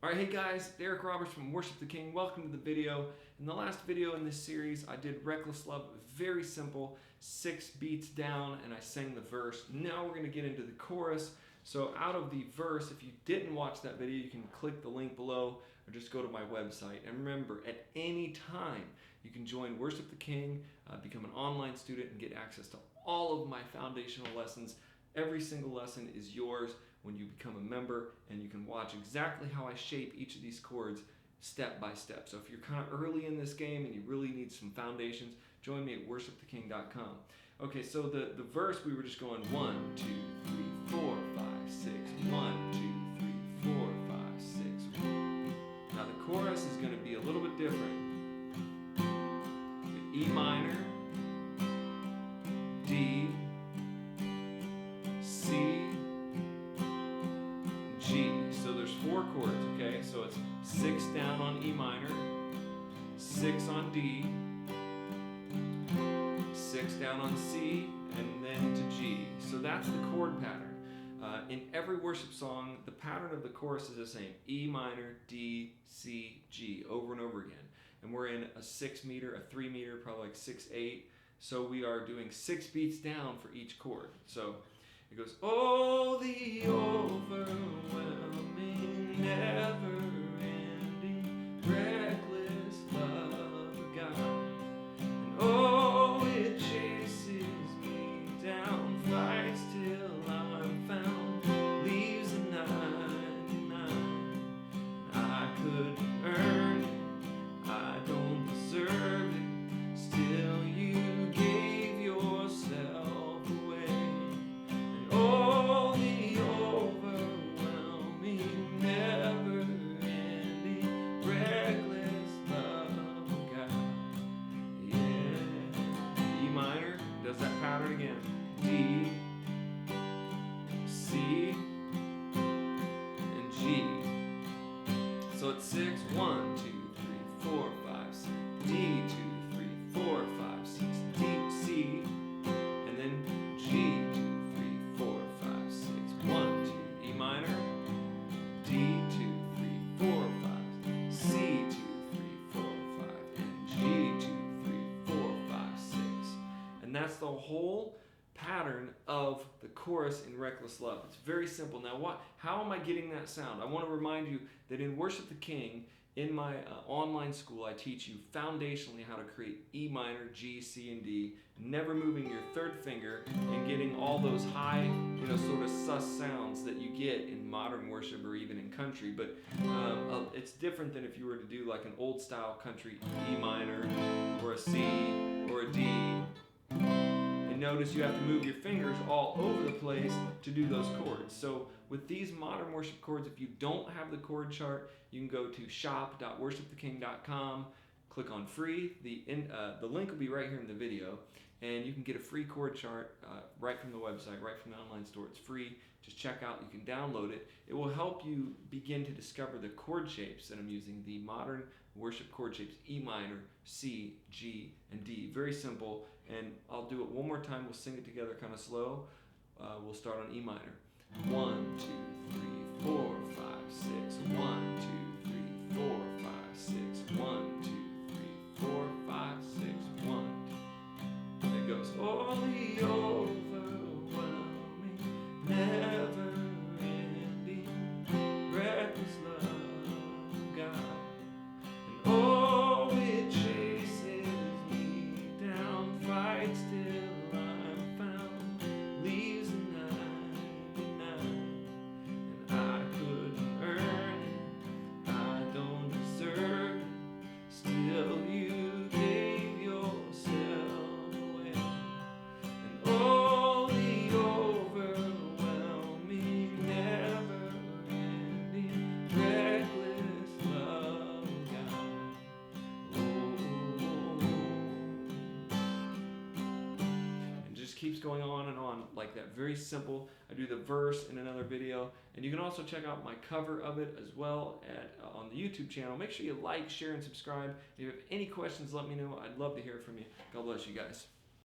Alright, hey guys, Derek Roberts from Worship the King. Welcome to the video. In the last video in this series, I did Reckless Love. Very simple, 6 beats down, and I sang the verse. Now we're going to get into the chorus. So out of the verse, if you didn't watch that video, you can click the link below or just go to my website. And remember, at any time, you can join Worship the King, become an online student, and get access to all of my foundational lessons. Every single lesson is yours when you become a member, and you can watch exactly how I shape each of these chords step by step. So if you're kind of early in this game and you really need some foundations, join me at worshiptheking.com. Okay, so the verse, we were just going 1, 2, 3, 4, 5, 6. 1, 2, 3, 4, 5, 6. Now the chorus is going to be a little bit different. E minor, D, C, G. So there's 4 chords, okay? So it's 6 down on E minor, 6 on D, 6 down on C, and then to G. So that's the chord pattern. In every worship song, the pattern of the chorus is the same. E minor, D, C, G, over and over again. And we're in a 6 meter, a 3 meter, probably like 6/8. So we are doing 6 beats down for each chord. So it goes, oh, the overwhelming, never-ending, reckless love of God. And oh, it chases me down, fights till I'm found, leaves a 99. I couldn't earn it, I don't deserve it, still you gave yourself away. Oh, the overwhelming, never-ending, reckless love of God. Yeah. E minor does that pattern again. D, C, and G. So it's 6, 1, 2, 3, 4, 5, 6. D, 2, 3, 4, 5, 6. D, C, and then G. 1, 2, E minor, D, 2, 3, 4, 5, C, 2, 3, 4, 5, and G, 2, 3, 4, 5, 6. And that's the whole pattern of the chorus in Reckless Love. It's very simple. Now, how am I getting that sound? I want to remind you that in Worship the King, in my online school, I teach you foundationally how to create E minor, G, C, and D, never moving your 3rd finger and getting all those high, sort of sus sounds that you get in modern worship or even in country. But it's different than if you were to do like an old style country E minor or a C or a D. And notice you have to move your fingers all over the place to do those chords. So with these modern worship chords, if you don't have the chord chart, you can go to shop.worshiptheking.com, click on free. The link will be right here in the video, and you can get a free chord chart right from the website, right from the online store. It's free. Just check out. You can download it. It will help you begin to discover the chord shapes that I'm using, the modern worship chord shapes: E minor, C, G, and D. Very simple. And I'll do it one more time. We'll sing it together kind of slow. We'll start on E minor. 1, 2, 3, 4, 5, 6. 1, 2, 3, 4, 5, 6. 1, 2, 3, 4, 5, 6. 1. And it goes, oh, the overwhelming, never-ending, reckless love of God. And oh, it chases me down, fights till I'm found, leaves a 99. And I couldn't earn it, I don't deserve it, still you gave yourself away. And oh, the overwhelming, never-ending, reckless love of God. And just keeps going on and on like that. Very simple. I do the verse in another video, and you can also check out my cover of it as well on the YouTube channel. Make sure you like, share, and subscribe. If you have any questions, let me know. I'd love to hear from you. God bless you guys.